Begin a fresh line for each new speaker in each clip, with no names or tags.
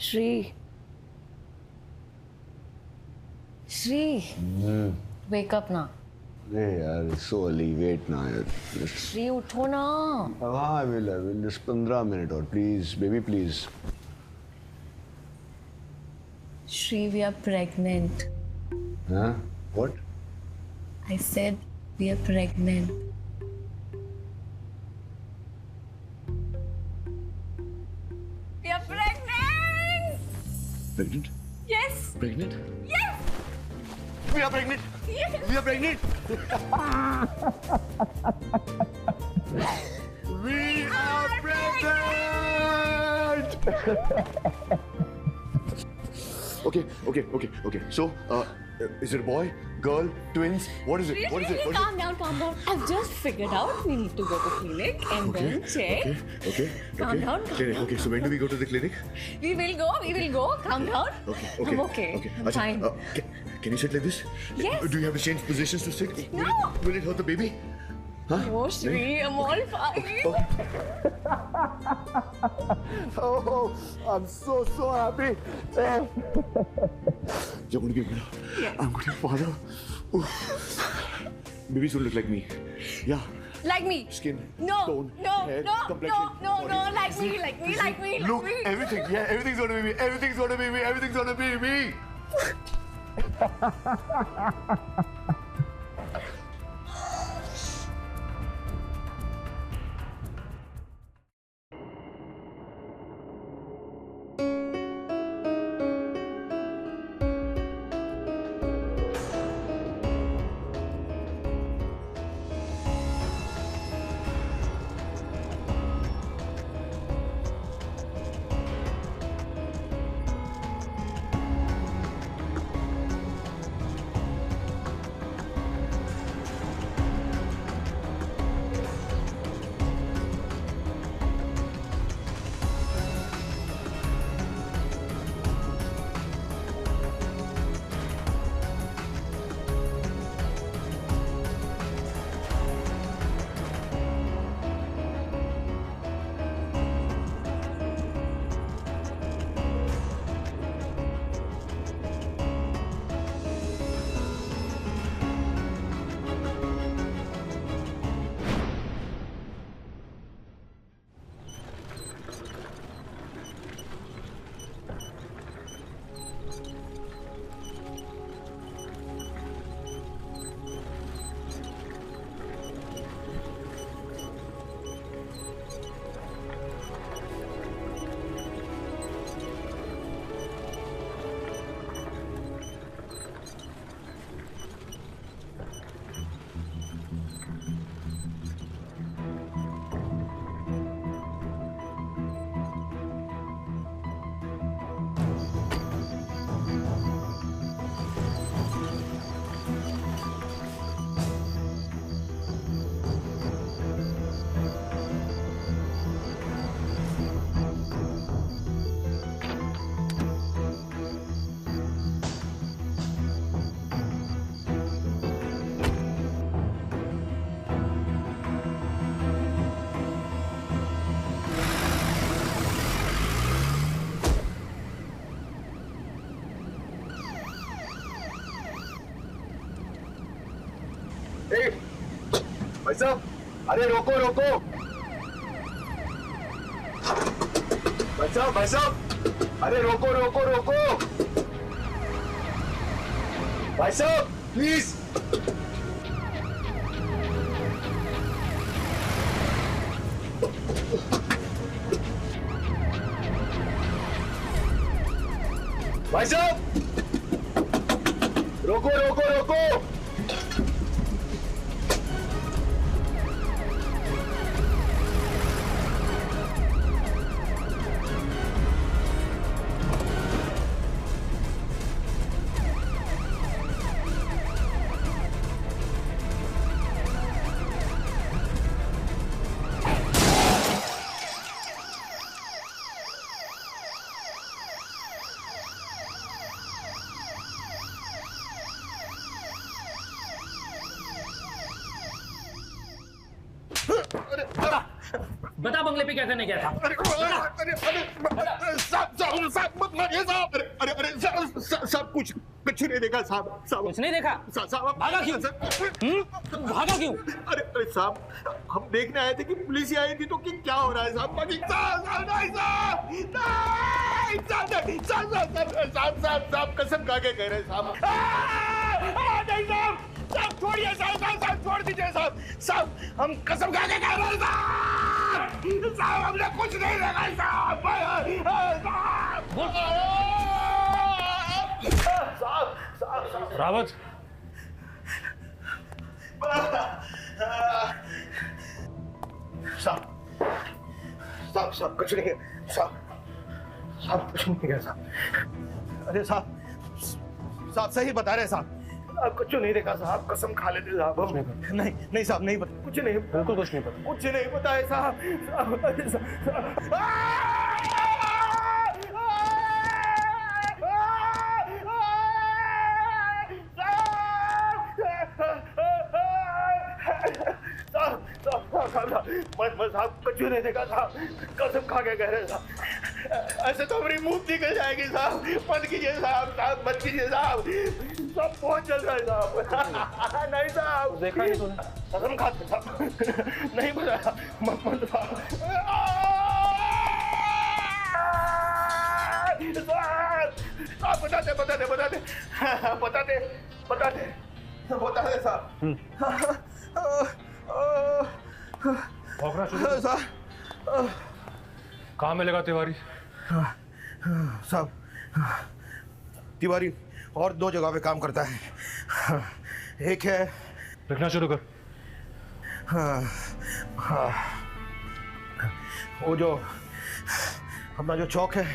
Shri. Shri. Wake up now.
अरे यार so early, wait ना यार.
श्री उठो ना.
हाँ I will just 15 minutes और please baby please.
Shri, we are pregnant.
Huh? What?
I said we are pregnant. We are pregnant.
Pregnant?
Yes.
Pregnant?
Yes.
We are pregnant.
Yes.
We are pregnant. We are pregnant. Okay. So, is it a boy, girl, twins? What is it? What is it?
Calm down. I've just figured out we need to go to clinic and then check.
Okay.
Calm down.
Clinic. Okay. So when do we go to the clinic?
We will go. Calm down.
Okay.
I'm okay. I'm
Acha,
fine.
Can you sit like this?
Yes.
Do you have to change positions to sit?
No.
Will it hurt the baby? Huh?
No, Shri, I'm all fine.
Oh, I'm so happy. You're going to give me.
Yes.
I'm going to father. Babies will look like me. Yeah.
Like me.
Skin.
No.
Tone.
No.
Hair,
No.
complexion,
No.
body.
Like me.
Look, everything. Yeah, everything's going to be me. Everything's going to be me. Everything's going to be me. भाई साहब, अरे रोको भाई साहब, अरे रोको भाई साहब, प्लीज। भाई साहब, रोको।
बता बंगले पे क्या करने गया था?
साहब मत मारिए साहब। अरे अरे साहब कुछ नहीं देखा साहब।
कुछ नहीं देखा?
साहब
भागा क्यों? भागा क्यों?
अरे साहब हम देखने आए थे कि पुलिस ही आई थी तो कि क्या हो रहा है साहब। बाकी साहब कसम खा के कह रहे हैं साहब। नहीं साहब छोड़िए साहब छोड़ दीजिए साहब हम कसम खा के कह रहे हैं साहब हमने कुछ नहीं देखा साहब।
रावत,
साहब कुछ नहीं साहब कुछ नहीं है साहब। अरे साहब सही बता रहे साहब। कुछ नहीं देखा साहब कसम खा लेते साहब हम। नहीं साहब नहीं पता कुछ नहीं।
बिल्कुल कुछ नहीं पता।
कुछ नहीं पता है साहब। साहब कुछ नहीं देखा साहब कसम खा के कह रहे साहब। ऐसे तो हमारी मुंह निकल जाएगी साहब। मत कीजिए साहब मत कीजिए साहब। सब बहुत चल रहा है साहब। नहीं साहब
देखा नहीं तूने?
कसम खाते साहब नहीं बताया मत साहब। बता दे साहब।
भौंकना शुरू कर।
साहब
कहाँ मिलेगा तिवारी?
साहब तिवारी और 2 जगह पे काम करता है। एक है
लिखना शुरू कर।
वो जो अपना जो चौक है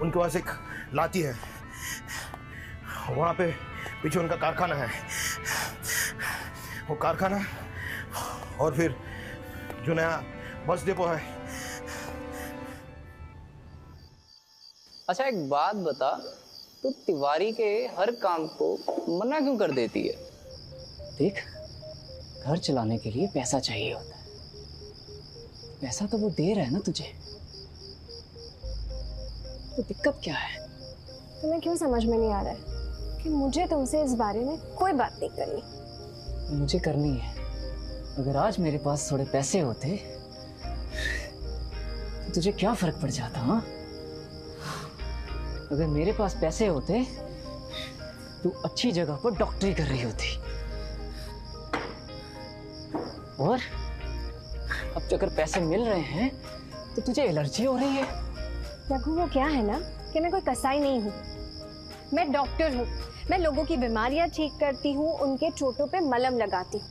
उनके पास एक लाती है। वहाँ पे पीछे उनका कारखाना है। वो कारखाना और फिर जो नया बस डिपो है।
अच्छा एक बात बता, तू तिवारी के हर काम को मना क्यों कर देती है? देख, घर चलाने के लिए पैसा चाहिए होता है। पैसा तो वो दे रहा है ना तुझे, तो दिक्कत क्या है?
तुम्हें क्यों समझ में नहीं आ रहा है कि मुझे तुमसे इस बारे में कोई बात नहीं करनी?
मुझे करनी है। अगर आज मेरे पास थोड़े पैसे होते तो तुझे क्या फर्क पड़ जाता? हाँ, अगर मेरे पास पैसे होते तू अच्छी जगह पर डॉक्टरी कर रही होती। और अब अगर पैसे मिल रहे हैं तो तुझे एलर्जी हो रही है।
रघु वो क्या है ना कि मैं कोई कसाई नहीं हूँ, मैं डॉक्टर हूँ। मैं लोगों की बीमारियां ठीक करती हूँ, उनके चोटों पे मलम लगाती हूँ।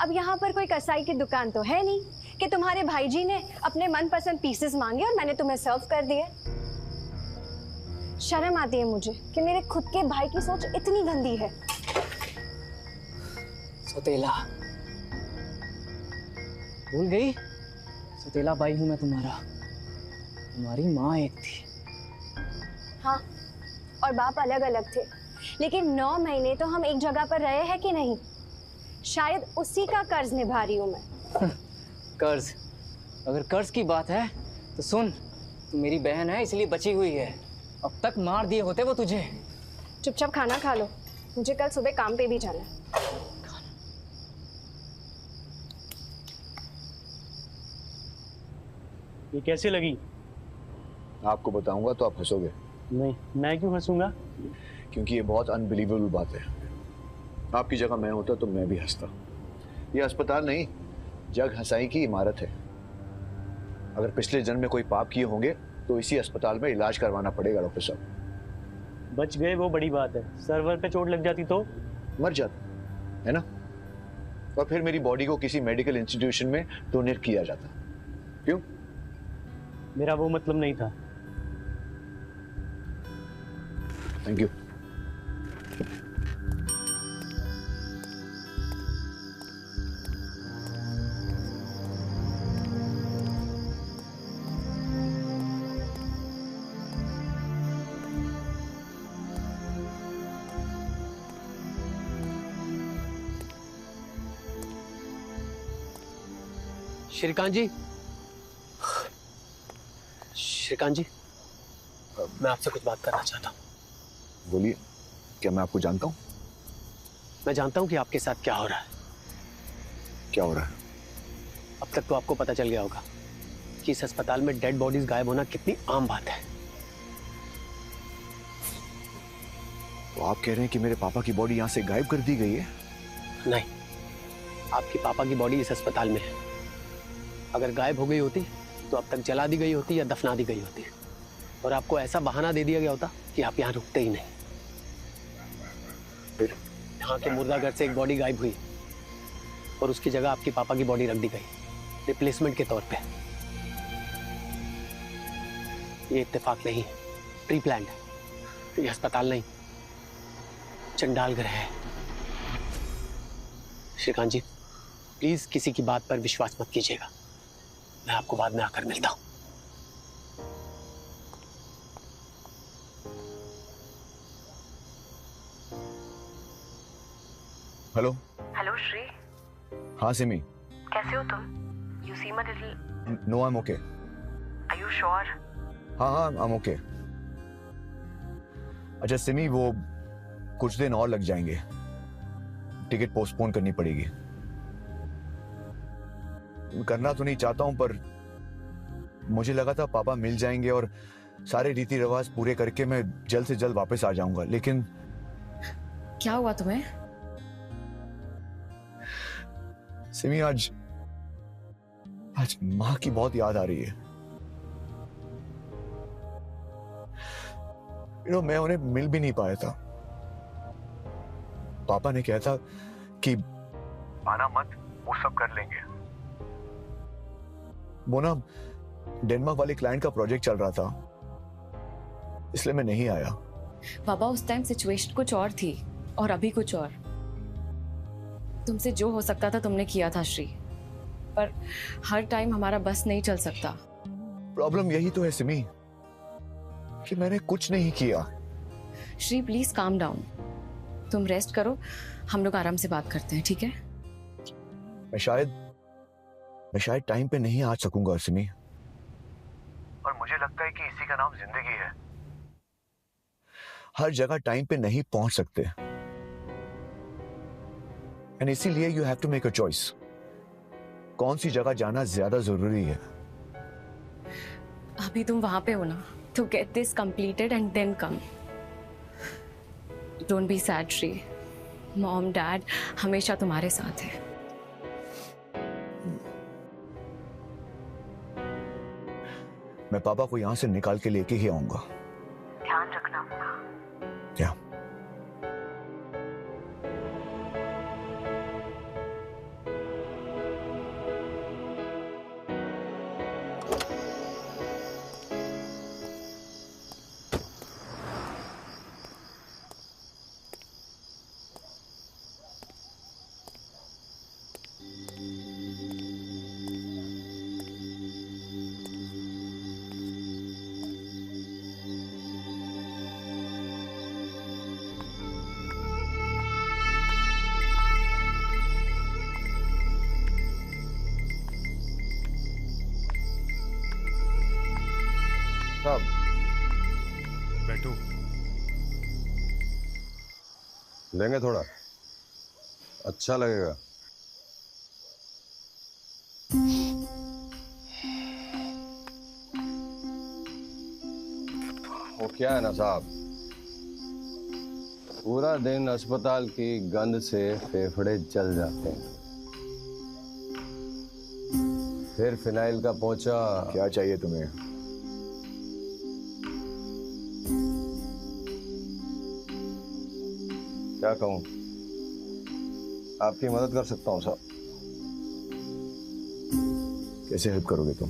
अब यहाँ पर कोई कसाई की दुकान तो है नहीं कि तुम्हारे भाई जी ने अपने मनपसंद पीसेस मांगे और मैंने तुम्हें सर्व कर दिए। शर्म आती है मुझे कि मेरे खुद के भाई की सोच इतनी गंदी है।
सौतेला भूल गई? सौतेला भाई हूं मैं तुम्हारा। तुम्हारी माँ एक थी।
हाँ, और बाप अलग अलग थे, लेकिन 9 महीने तो हम एक जगह पर रहे हैं कि नहीं? शायद उसी का कर्ज निभा रही हूं मैं।
कर्ज? अगर कर्ज की बात है तो सुन, तू मेरी बहन है इसलिए बची हुई है। अब तक मार दिए होते वो तुझे।
चुपचाप खाना खा लो, मुझे कल सुबह काम पे भी जाना है।
ये कैसी लगी?
आपको बताऊंगा तो आप हंसोगे।
नहीं, मैं क्यों हंसूंगा?
क्योंकि ये बहुत अनबिलीवेबल बात है। आपकी जगह मैं होता तो मैं भी हंसता। ये अस्पताल नहीं, जग हंसाई की इमारत है। अगर पिछले जन्म में कोई पाप किए होंगे तो इसी अस्पताल में इलाज करवाना पड़ेगा डॉक्टर साहब।
बच गए वो बड़ी बात है, सर्वर पे चोट लग जाती तो
मर जाता है ना, और फिर मेरी बॉडी को किसी मेडिकल इंस्टीट्यूशन में डोनेट किया जाता। क्यों?
मेरा वो मतलब नहीं था।
Thank you.
श्रीकांत जी,
श्रीकांत जी, मैं आपसे कुछ बात करना चाहता हूँ।
बोलिए, क्या मैं आपको जानता हूँ?
मैं जानता हूँ कि आपके साथ क्या हो रहा है।
क्या हो रहा है?
अब तक तो आपको पता चल गया होगा कि इस अस्पताल में डेड बॉडीज गायब होना कितनी आम बात है।
तो आप कह रहे हैं कि मेरे पापा की बॉडी यहाँ से गायब कर दी गई है?
नहीं, आपके पापा की बॉडी इस अस्पताल में है। अगर गायब हो गई होती तो अब तक जला दी गई होती या दफना दी गई होती, और आपको ऐसा बहाना दे दिया गया होता कि आप यहाँ रुकते ही नहीं।
फिर
यहाँ के मुर्दाघर से एक बॉडी गायब हुई और उसकी जगह आपके पापा की बॉडी रख दी गई, रिप्लेसमेंट के तौर पे। ये इत्तेफाक नहीं है, प्री प्लान्ड है। ये अस्पताल नहीं, चंडाल ग्रह है। श्रीकांत जी, प्लीज किसी की बात पर विश्वास मत कीजिएगा। मैं आपको बाद में आकर मिलता हूं।
हेलो।
हेलो श्री,
हाँ सिमी।
कैसे हो तुम? You seem a little.
No, I am okay.
Are you sure?
हाँ हाँ, आई एम ओके। अच्छा सिमी, वो कुछ दिन और लग जाएंगे, टिकट पोस्टपोन करनी पड़ेगी। करना तो नहीं चाहता हूं, पर मुझे लगा था पापा मिल जाएंगे और सारे रीति रिवाज पूरे करके मैं जल्द से जल्द वापस आ जाऊंगा, लेकिन
क्या हुआ तुम्हें?
सिमी, आज माँ की बहुत याद आ रही है। मैं उन्हें मिल भी नहीं पाया था। पापा ने कहा था कि आना मत, वो सब कर लेंगे। वो ना डेनमार्क वाले क्लाइंट का प्रोजेक्ट चल रहा था, इसलिए मैं नहीं आया।
बाबा, उस टाइम सिचुएशन कुछ और थी और अभी कुछ और। तुमसे जो हो सकता था तुमने किया था श्री, पर हर टाइम हमारा बस नहीं चल सकता।
प्रॉब्लम यही तो है सिमी कि मैंने कुछ नहीं किया।
श्री प्लीज काम डाउन, तुम रेस्ट करो, हम लोग आराम से बात करते हैं, ठीक है?
मैं शायद टाइम पे नहीं आ सकूंगा सिमी, और मुझे लगता है कि इसी का नाम जिंदगी है। हर जगह टाइम पे नहीं पहुंच सकते, एंड इसीलिए you have to make a choice. कौन सी जगह जाना ज्यादा जरूरी है?
अभी तुम वहां पे हो ना, तो get this completed and then come. Don't be sad Shri, mom dad हमेशा तुम्हारे साथ है।
मैं पापा को यहां से निकाल के लेके ही आऊंगा।
ध्यान रखना।
क्या?
साहब बैठो, लेंगे थोड़ा, अच्छा लगेगा। वो क्या है ना साहब, पूरा दिन अस्पताल की गंध से फेफड़े जल जाते हैं, फिर फिनाइल का पोंछा।
क्या चाहिए तुम्हें?
क्या कहूं, आपकी मदद कर सकता हूं साहब।
कैसे हेल्प करोगे तुम?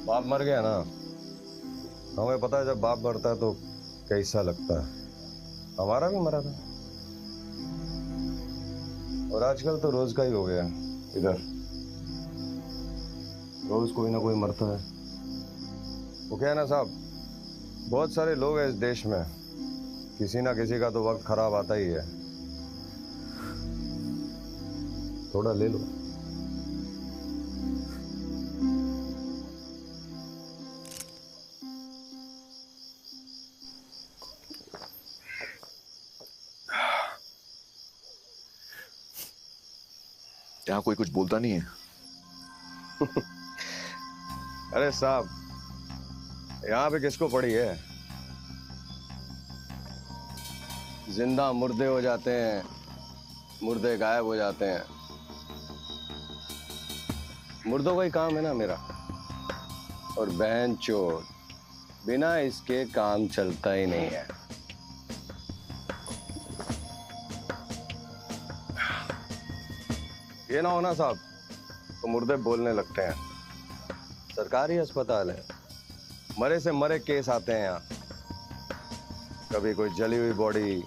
बाप मर गया ना, हमें पता है जब बाप मरता है तो कैसा लगता है। हमारा भी मरा था, और आजकल तो रोज का ही हो गया। इधर रोज कोई ना कोई मरता है। वो क्या है ना साहब, बहुत सारे लोग हैं इस देश में, किसी ना किसी का तो वक्त खराब आता ही है। थोड़ा ले लो।
यहाँ कोई कुछ बोलता नहीं है।
अरे साहब, यहाँ पे किसको पड़ी है? जिंदा मुर्दे हो जाते हैं, मुर्दे गायब हो जाते हैं। मुर्दों का ही काम है ना मेरा, और बहन चोर बिना इसके काम चलता ही नहीं है। ये ना होना साहब तो मुर्दे बोलने लगते हैं। सरकारी अस्पताल है, मरे से मरे केस आते हैं यहाँ। कभी कोई जली हुई बॉडी,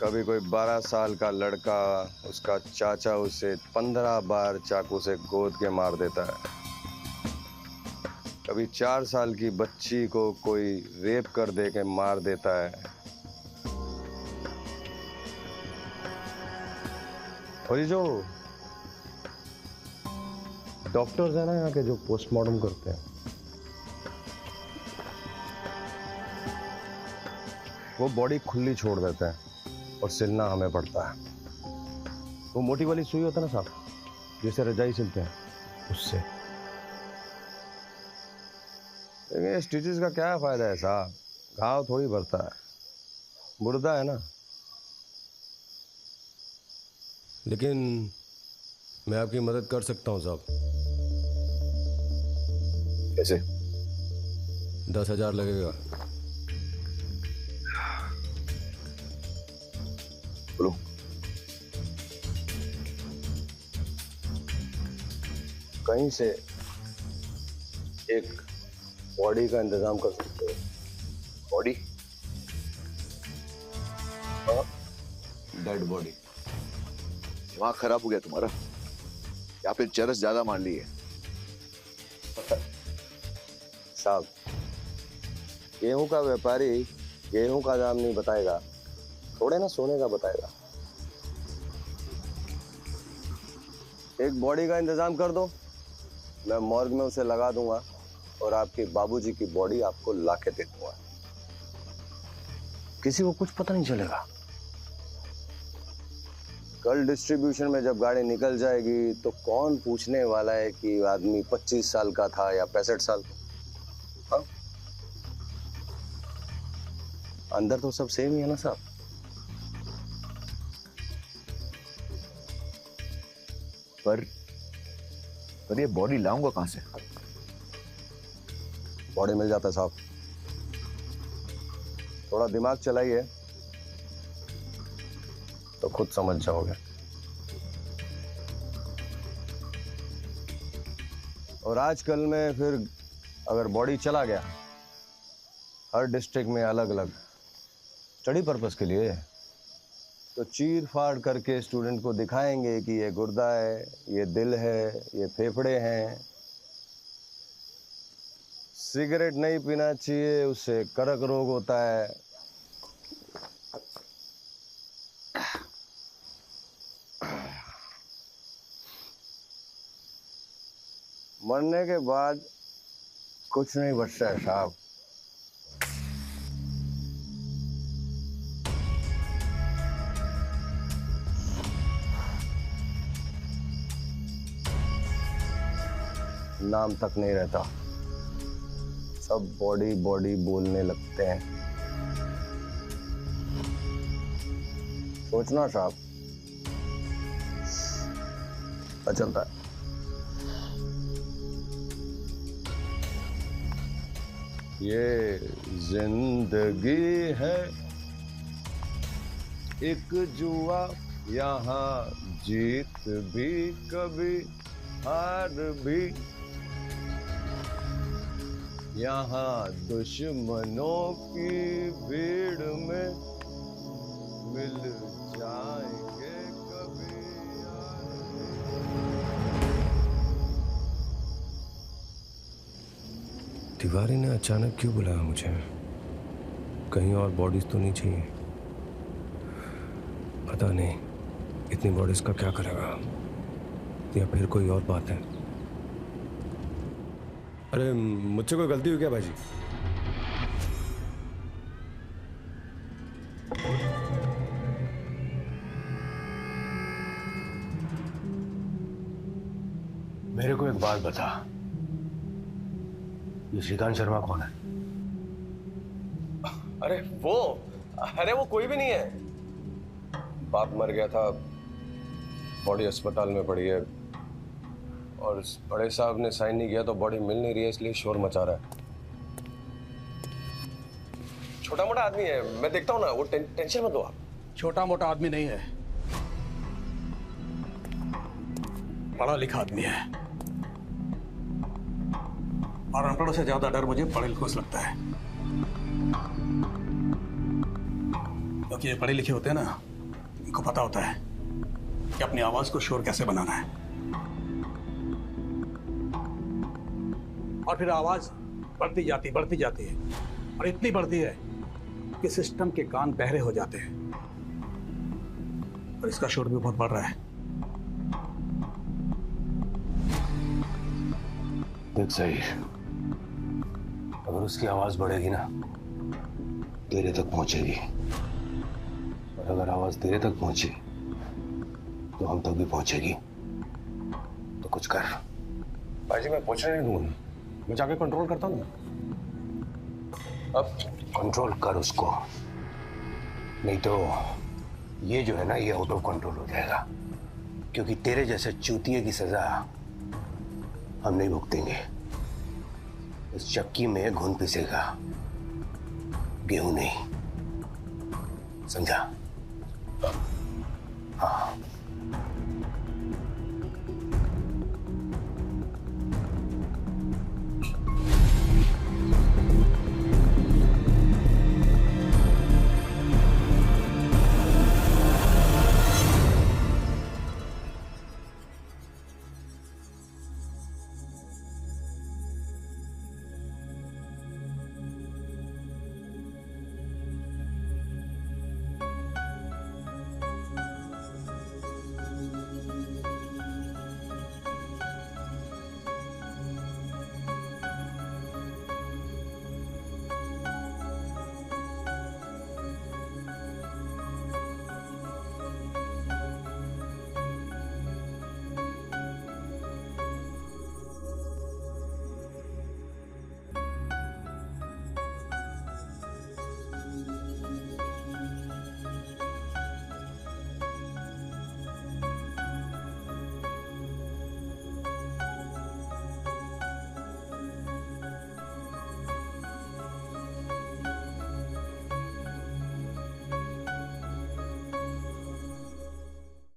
कभी कोई 12 साल का लड़का, उसका चाचा उसे 15 बार चाकू से गोद के मार देता है। कभी 4 साल की बच्ची को कोई रेप कर दे के मार देता है। और ये जो डॉक्टर्स है ना यहाँ के, जो पोस्टमार्टम करते हैं, वो बॉडी खुली छोड़ देते हैं और सिलना हमें पड़ता है। वो मोटी वाली सुई होता है ना साहब, जिसे रजाई सिलते हैं, उससे। लेकिन स्टिचेस का क्या फायदा है साहब, घाव थोड़ी भरता है, मुर्दा है ना।
लेकिन मैं आपकी मदद कर सकता हूँ साहब।
कैसे?
10,000 लगेगा।
बोलो।
कहीं से एक बॉडी का इंतजाम कर सकते हो?
बॉडी?
Dead body.
दिमाग खराब हो गया तुम्हारा, या फिर चरस ज्यादा मान ली है?
साहब, गेहूं का व्यापारी गेहूं का दाम नहीं बताएगा, थोड़े ना सोने का बताएगा। एक बॉडी का इंतजाम कर दो, मैं मॉर्ग में उसे लगा दूंगा और आपके बाबूजी की बॉडी आपको लाके दे दूंगा। किसी को कुछ पता नहीं चलेगा। कल डिस्ट्रीब्यूशन में जब गाड़ी निकल जाएगी तो कौन पूछने वाला है कि आदमी 25 साल का था या 65 साल का? हाँ? अंदर तो सब सेम ही है ना साहब।
पर ये बॉडी लाऊंगा कहां से?
बॉडी मिल जाता है साहब, थोड़ा दिमाग चलाइए तो खुद समझ जाओगे। और आजकल में फिर अगर बॉडी चला गया, हर डिस्ट्रिक्ट में अलग अलग स्टडी पर्पस के लिए, तो चीर फाड़ करके स्टूडेंट को दिखाएंगे कि ये गुर्दा है, ये दिल है, ये फेफड़े हैं। सिगरेट नहीं पीना चाहिए, उससे कर्क रोग होता है। मरने के बाद कुछ नहीं बचता है साहब। नाम तक नहीं रहता, सब बॉडी बॉडी बोलने लगते हैं। सोचना साहब, पता चलता है। ये जिंदगी है एक जुआ, यहाँ जीत भी कभी हार भी, यहाँ दुश्मनों की भीड़ में मिल जाएंगे कभी यार।
तिवारी ने अचानक क्यों बुलाया मुझे? कहीं और बॉडीज तो नहीं चाहिए? पता नहीं इतनी बॉडीज का क्या करेगा, या फिर कोई और बात है। अरे मुझसे कोई गलती हुई क्या भाई जी? मेरे को एक बात बता, ये श्रीकांत शर्मा कौन है?
अरे वो कोई भी नहीं है। बाप मर गया था, बॉडी अस्पताल में पड़ी है, और इस बड़े साहब ने साइन नहीं किया तो बॉडी मिल नहीं रही है, इसलिए शोर मचा रहा है। छोटा मोटा आदमी है, मैं देखता हूँ ना, वो टेंशन मत लो आप।
छोटा मोटा आदमी नहीं है, पढ़ा लिखा आदमी है। और अनपढ़ों से ज्यादा डर मुझे पढ़े लिखों से लगता है, क्योंकि ये पढ़े लिखे होते हैं ना, इनको पता होता है कि अपनी आवाज को शोर कैसे बनाना है, और फिर आवाज बढ़ती जाती है, और इतनी बढ़ती है कि सिस्टम के कान बहरे हो जाते हैं, और इसका शोर भी बहुत बढ़ रहा है।
देख सही, अगर उसकी आवाज बढ़ेगी ना, तेरे तक पहुंचेगी, और अगर आवाज तेरे तक पहुंची तो हम तक भी पहुंचेगी। तो कुछ कर।
भाई जी, मैं पूछने नहीं दूंगा, मैं जाके कंट्रोल करता हूँ।
अब कंट्रोल कर उसको, नहीं तो ये जो है ना, ये आउट ऑफ कंट्रोल हो जाएगा, क्योंकि तेरे जैसे चूतिए की सजा हम नहीं भुगतेंगे। इस चक्की में घुन पिसेगा, गेहूं नहीं, समझा? हाँ।